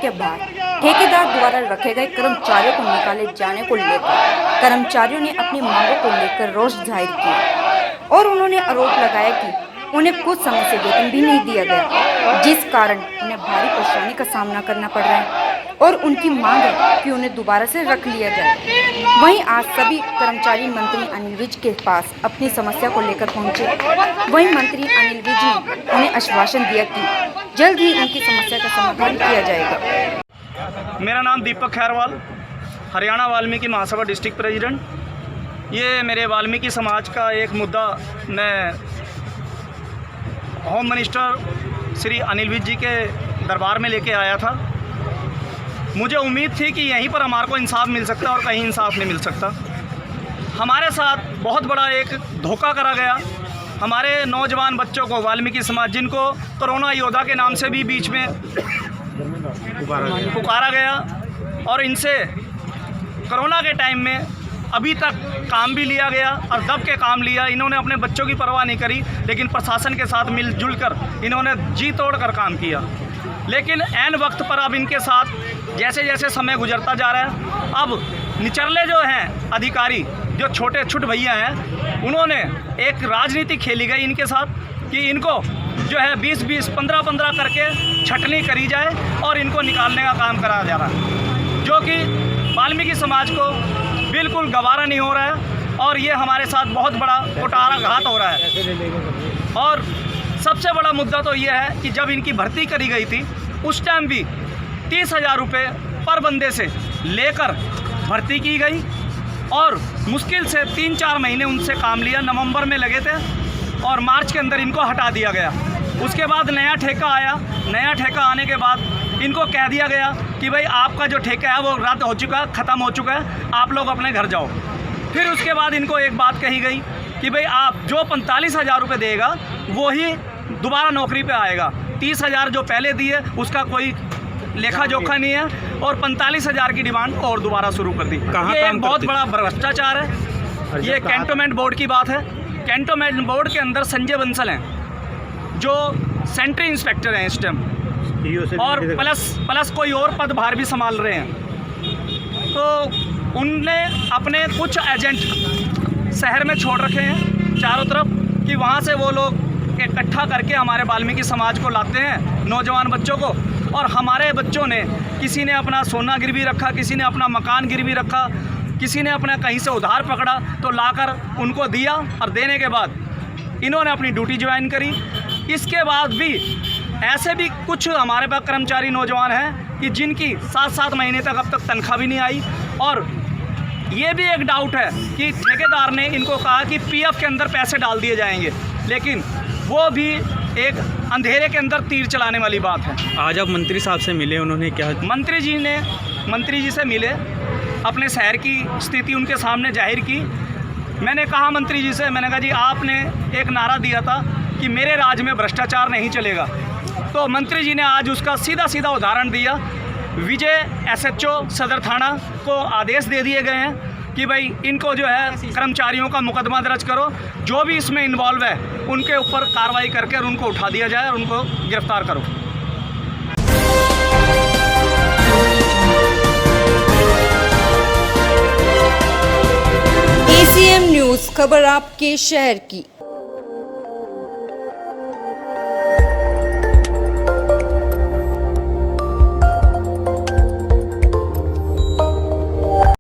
के बाद ठेकेदार द्वारा रखे गए कर्मचारियों को निकाले जाने को लेकर कर्मचारियों ने अपनी मांगों को लेकर रोष जाहिर किया और उन्होंने आरोप लगाया कि उन्हें कुछ समय से वेतन भी नहीं दिया गया, जिस कारण उन्हें भारी परेशानी का सामना करना पड़ रहा है और उनकी मांग है कि उन्हें दोबारा से रख लिया जाए। वहीं आज सभी कर्मचारी मंत्री अनिल विज के पास अपनी समस्या को लेकर पहुंचे। वहीं मंत्री अनिल विज ने उन्हें आश्वासन दिया कि जल्द ही उनकी समस्या का समाधान किया जाएगा। मेरा नाम दीपक खैरवाल, हरियाणा वाल्मीकि महासभा डिस्ट्रिक्ट प्रेसिडेंट। ये मेरे वाल्मीकि समाज का एक मुद्दा मैं होम मिनिस्टर श्री अनिल विज जी के दरबार में लेके आया था। मुझे उम्मीद थी कि यहीं पर हमारे को इंसाफ मिल सकता और कहीं इंसाफ नहीं मिल सकता। हमारे साथ बहुत बड़ा एक धोखा करा गया। हमारे नौजवान बच्चों को, वाल्मीकि समाज जिनको कोरोना योद्धा के नाम से भी बीच में पुकारा गया और इनसे कोरोना के टाइम में अभी तक काम भी लिया गया और दब के काम लिया। इन्होंने अपने बच्चों की परवाह नहीं करी, लेकिन प्रशासन के साथ मिलजुल कर इन्होंने जी तोड़ कर काम किया। लेकिन ऐन वक्त पर अब इनके साथ जैसे जैसे समय गुजरता जा रहा है, अब निचले जो हैं अधिकारी, जो छोटे छुट भैया हैं, उन्होंने एक राजनीति खेली गई इनके साथ कि इनको जो है 20-20, 15-15 करके छटनी करी जाए और इनको निकालने का काम कराया जा रहा है, जो कि वाल्मीकि समाज को बिल्कुल गवारा नहीं हो रहा है और ये हमारे साथ बहुत बड़ा कुटाराघात हो रहा है। और सबसे बड़ा मुद्दा तो ये है कि जब इनकी भर्ती करी गई थी उस टाइम भी 30,000 रुपये पर बंदे से लेकर भर्ती की गई और मुश्किल से 3-4 महीने उनसे काम लिया। नवंबर में लगे थे और मार्च के अंदर इनको हटा दिया गया। उसके बाद नया ठेका आया। नया ठेका आने के बाद इनको कह दिया गया कि भाई आपका जो ठेका है वो रद्द हो चुका है, ख़त्म हो चुका है, आप लोग अपने घर जाओ। फिर उसके बाद इनको एक बात कही गई कि भाई आप जो 45,000 रुपये देगा वो ही दोबारा नौकरी पे आएगा। 30,000 जो पहले दिए उसका कोई लेखा जोखा नहीं है और 45,000 की डिमांड और दोबारा शुरू कर दी। ये एक बहुत बड़ा भ्रष्टाचार है। ये कैंटोनमेंट बोर्ड की बात है। कैंटोनमेंट बोर्ड के अंदर संजय बंसल हैं जो सेंट्री इंस्पेक्टर हैं इस टाइम, और प्लस कोई और पदभार भी संभाल रहे हैं। तो उनने अपने कुछ एजेंट शहर में छोड़ रखे हैं चारों तरफ कि वहाँ से वो लोग इकट्ठा करके हमारे वाल्मीकि समाज को लाते हैं, नौजवान बच्चों को। और हमारे बच्चों ने, किसी ने अपना सोना गिरवी रखा, किसी ने अपना मकान गिरवी रखा, किसी ने अपना कहीं से उधार पकड़ा, तो लाकर उनको दिया और देने के बाद इन्होंने अपनी ड्यूटी ज्वाइन करी। इसके बाद भी ऐसे भी कुछ हमारे पास कर्मचारी नौजवान हैं कि जिनकी 7-7 महीने तक अब तक तनख्वाह भी नहीं आई। और ये भी एक डाउट है कि ठेकेदार ने इनको कहा कि पीएफ के अंदर पैसे डाल दिए जाएंगे, लेकिन वो भी एक अंधेरे के अंदर तीर चलाने वाली बात है। आज आप मंत्री साहब से मिले, उन्होंने क्या? मंत्री जी से मिले, अपने शहर की स्थिति उनके सामने जाहिर की। मैंने कहा मंत्री जी से, मैंने कहा जी आपने एक नारा दिया था कि मेरे राज्य में भ्रष्टाचार नहीं चलेगा, तो मंत्री जी ने आज उसका सीधा उदाहरण दिया। विजय एसएचओ सदर थाना को आदेश दे दिए गए हैं कि भाई इनको जो है कर्मचारियों का मुकदमा दर्ज करो, जो भी इसमें इन्वॉल्व है उनके ऊपर कार्रवाई करके उनको उठा दिया जाए और उनको गिरफ्तार करो। ACM न्यूज़, खबर आपके शहर की।